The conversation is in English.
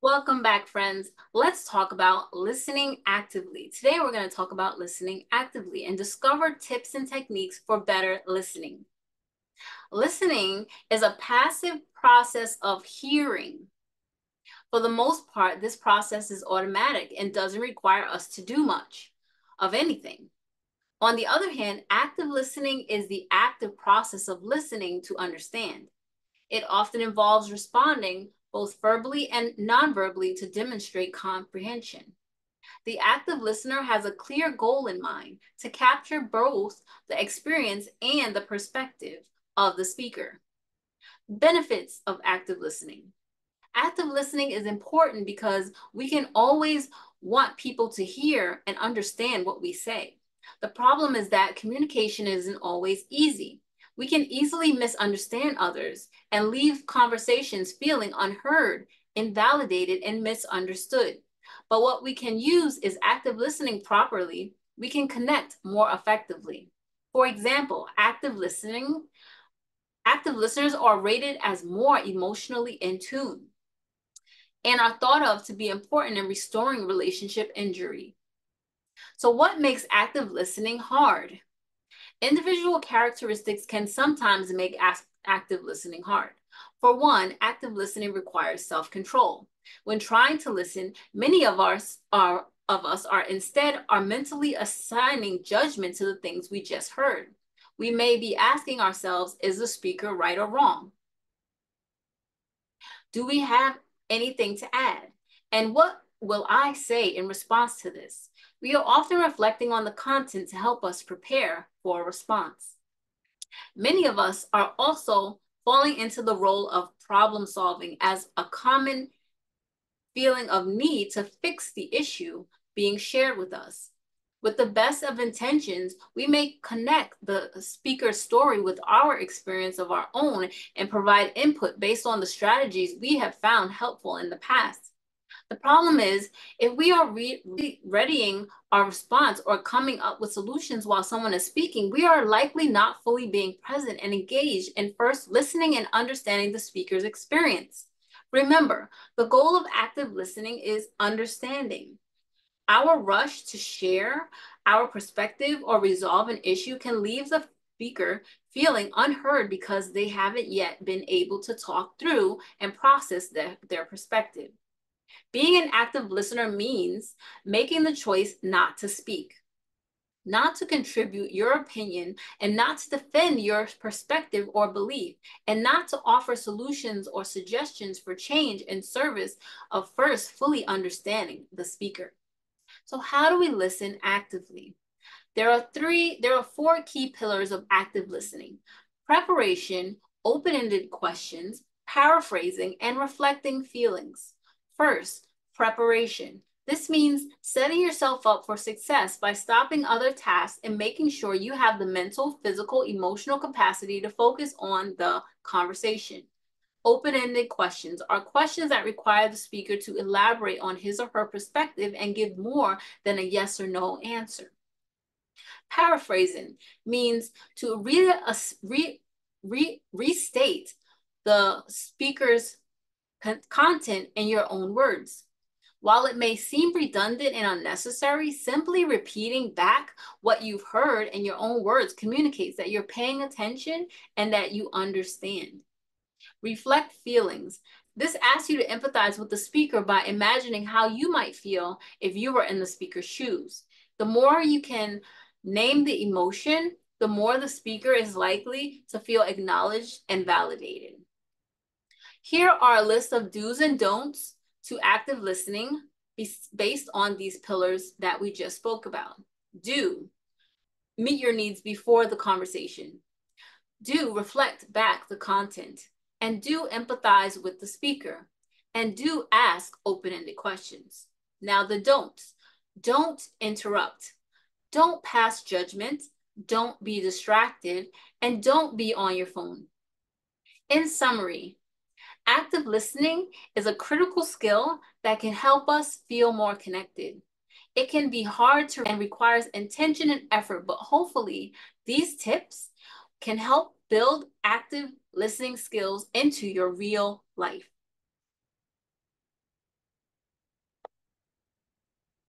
Welcome back, friends. Let's talk about listening actively. Today, we're going to talk about listening actively and discover tips and techniques for better listening. Listening is a passive process of hearing. For the most part, this process is automatic and doesn't require us to do much of anything. On the other hand, active listening is the active process of listening to understand. It often involves responding both verbally and non-verbally to demonstrate comprehension. The active listener has a clear goal in mind to capture both the experience and the perspective of the speaker. Benefits of active listening. Active listening is important because we can always want people to hear and understand what we say. The problem is that communication isn't always easy. We can easily misunderstand others and leave conversations feeling unheard, invalidated, and misunderstood. But what we can use is active listening properly. We can connect more effectively. For example, active listeners are rated as more emotionally in tune and are thought of to be important in restoring relationship injury. So what makes active listening hard? Individual characteristics can sometimes make active listening hard. For one, active listening requires self-control. When trying to listen, many of us are instead mentally assigning judgment to the things we just heard. We may be asking ourselves, is the speaker right or wrong? Do we have anything to add? And what will I say in response to this? We are often reflecting on the content to help us prepare for a response. Many of us are also falling into the role of problem solving as a common feeling of need to fix the issue being shared with us. With the best of intentions, we may connect the speaker's story with our experience of our own and provide input based on the strategies we have found helpful in the past. The problem is, if we are readying our response or coming up with solutions while someone is speaking, we are likely not fully being present and engaged in first listening and understanding the speaker's experience. Remember, the goal of active listening is understanding. Our rush to share our perspective or resolve an issue can leave the speaker feeling unheard because they haven't yet been able to talk through and process their perspective. Being an active listener means making the choice not to speak, not to contribute your opinion, and not to defend your perspective or belief, and not to offer solutions or suggestions for change in service of first fully understanding the speaker. So how do we listen actively? There are four key pillars of active listening: preparation, open-ended questions, paraphrasing, and reflecting feelings. First, preparation. This means setting yourself up for success by stopping other tasks and making sure you have the mental, physical, emotional capacity to focus on the conversation. Open-ended questions are questions that require the speaker to elaborate on his or her perspective and give more than a yes or no answer. Paraphrasing means to restate the speaker's content in your own words. While it may seem redundant and unnecessary, simply repeating back what you've heard in your own words communicates that you're paying attention and that you understand. Reflect feelings. This asks you to empathize with the speaker by imagining how you might feel if you were in the speaker's shoes. The more you can name the emotion, the more the speaker is likely to feel acknowledged and validated. Here are a list of do's and don'ts to active listening based on these pillars that we just spoke about. Do, meet your needs before the conversation. Do, reflect back the content. And do, empathize with the speaker. And do, ask open-ended questions. Now the don'ts. Don't interrupt. Don't pass judgment. Don't be distracted. And don't be on your phone. In summary, active listening is a critical skill that can help us feel more connected. It can be hard to and requires intention and effort, but hopefully these tips can help build active listening skills into your real life.